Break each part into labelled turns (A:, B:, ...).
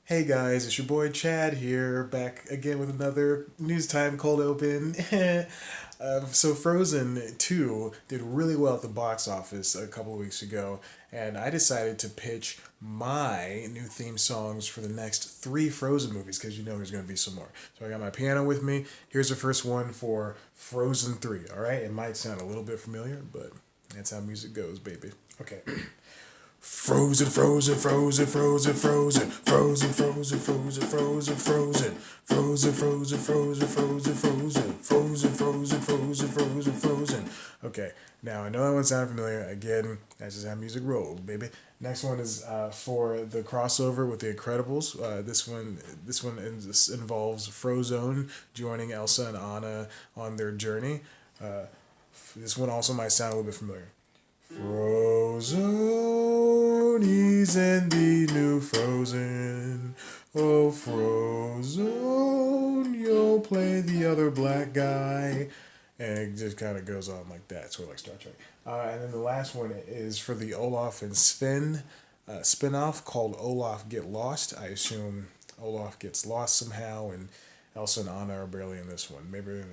A: Hey guys, it's your boy Chad here, back again with another News Time Cold Open. So Frozen 2 did really well at the box office a couple of weeks ago, and I decided to pitch my new theme songs for the next three Frozen movies, because you know there's going to be some more. So I got my piano with me. Here's the first one for Frozen 3, alright? It might sound a little bit familiar, but that's how music goes, baby. Okay. Frozen, frozen, frozen, frozen, frozen, frozen, frozen, frozen, frozen, frozen, frozen, frozen, frozen, frozen, frozen, frozen, frozen, frozen, frozen, frozen. Okay, now I know that one sounded familiar. Again, that's just how music rolls, baby. Next one is for the crossover with the Incredibles. This one involves Frozone joining Elsa and Anna on their journey. This one also might sound a little bit familiar. Frozen, he's in the new Frozen. Oh, Frozen, you'll play the other black guy. And it just kind of goes on like that, sort of like Star Trek. And then the last one is for the Olaf and Sven spinoff called Olaf Get Lost. I assume Olaf gets lost somehow, and Elsa and Anna are barely in this one. Maybe in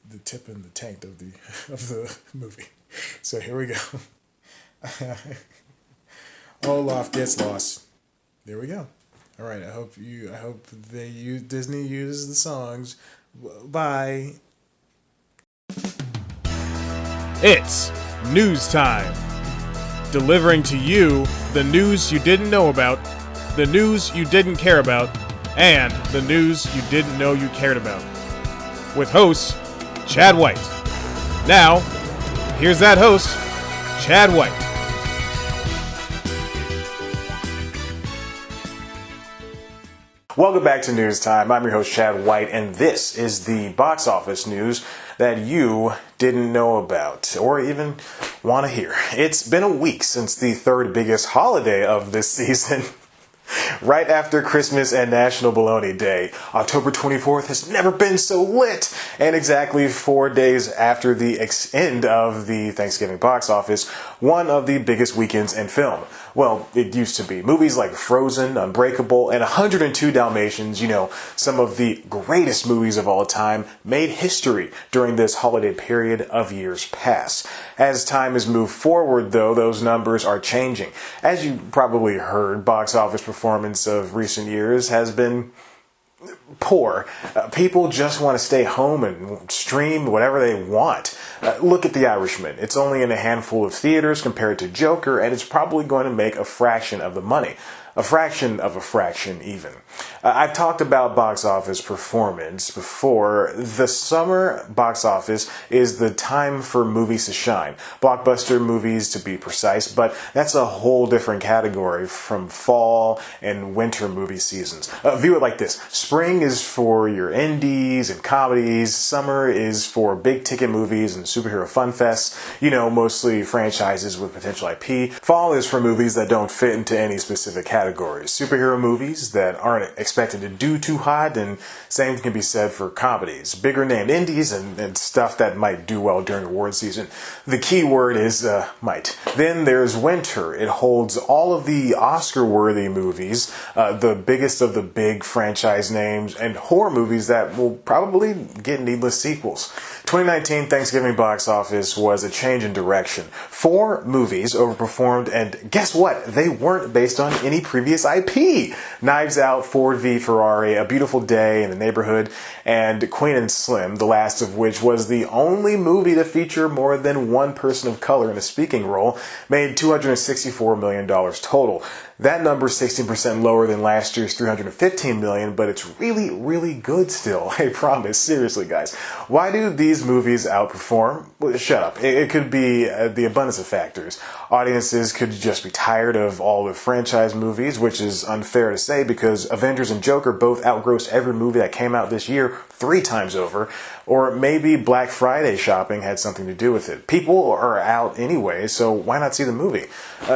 A: the tip in the tank of the movie. So here we go. Olaf gets lost. There we go. All right. I hope Disney uses the songs. Bye.
B: It's news time. Delivering to you the news you didn't know about, the news you didn't care about, and the news you didn't know you cared about. With host, Chad White. Now, here's that host, Chad White.
C: Welcome back to News Time. I'm your host, Chad White, and this is the box office news that you didn't know about or even want to hear. It's been a week since the third biggest holiday of this season. Right after Christmas and National Bologna Day, October 24th has never been so lit. And exactly 4 days after the end of the Thanksgiving box office, one of the biggest weekends in film. Well, it used to be. Movies like Frozen, Unbreakable, and 102 Dalmatians, some of the greatest movies of all time, made history during this holiday period of years past. As time has moved forward, though, those numbers are changing. As you probably heard, box office performance of recent years has been poor. People just want to stay home and stream whatever they want. Look at The Irishman. It's only in a handful of theaters compared to Joker, and it's probably going to make a fraction of the money. A fraction of a fraction, even. I've talked about box office performance before. The summer box office is the time for movies to shine. Blockbuster movies, to be precise, but that's a whole different category from fall and winter movie seasons. View it like this. Spring is for your indies and comedies. Summer is for big ticket movies and superhero fun fests. Mostly franchises with potential IP. Fall is for movies that don't fit into any specific categories. Superhero movies that aren't expected to do too hot, and same can be said for comedies. Bigger named indies and stuff that might do well during award season. The key word is might. Then there's winter. It holds all of the Oscar-worthy movies, the biggest of the big franchise names, and horror movies that will probably get needless sequels. 2019 Thanksgiving box office was a change in direction. 4 movies overperformed, and guess what? They weren't based on any previous IP. Knives Out, Ford v Ferrari, A Beautiful Day in the Neighborhood, and Queen and Slim, the last of which was the only movie to feature more than one person of color in a speaking role, made $264 million total. That number is 16% lower than last year's $315 million, but it's really, really good still. I promise. Seriously, guys. Why do these movies outperform? Well, shut up. It could be the abundance of factors. Audiences could just be tired of all the franchise movies, which is unfair to say because Avengers and Joker both outgrossed every movie that came out this year 3 times over. Or maybe Black Friday shopping had something to do with it. People are out anyway, so why not see the movie?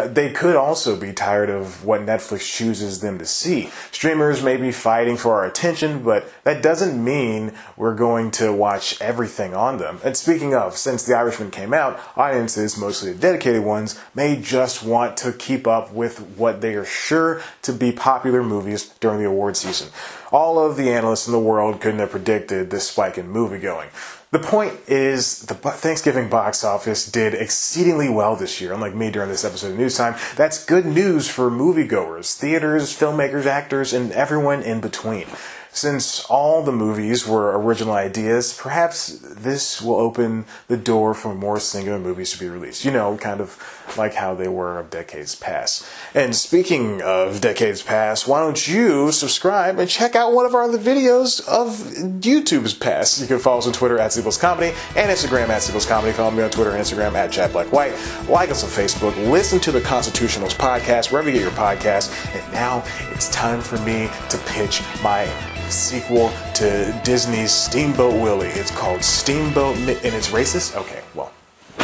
C: They could also be tired of of what Netflix chooses them to see. Streamers may be fighting for our attention, but that doesn't mean we're going to watch everything on them. And speaking of, since The Irishman came out, audiences, mostly the dedicated ones, may just want to keep up with what they are sure to be popular movies during the award season. All of the analysts in the world couldn't have predicted this spike in moviegoing. The point is, the Thanksgiving box office did exceedingly well this year, unlike me during this episode of News Time. That's good news for moviegoers, theaters, filmmakers, actors, and everyone in between. Since all the movies were original ideas, perhaps this will open the door for more singular movies to be released. You know, kind of like how they were of decades past. And speaking of decades past, why don't you subscribe and check out one of our other videos of YouTube's past. You can follow us on Twitter at Sleepless Comedy and Instagram at Sleepless Comedy. Follow me on Twitter and Instagram at ChadBlackWhite. Like us on Facebook. Listen to the Constitutionals podcast wherever you get your podcasts. And now it's time for me to pitch my sequel to Disney's Steamboat Willie. It's called Steamboat, and it's racist? Okay, well,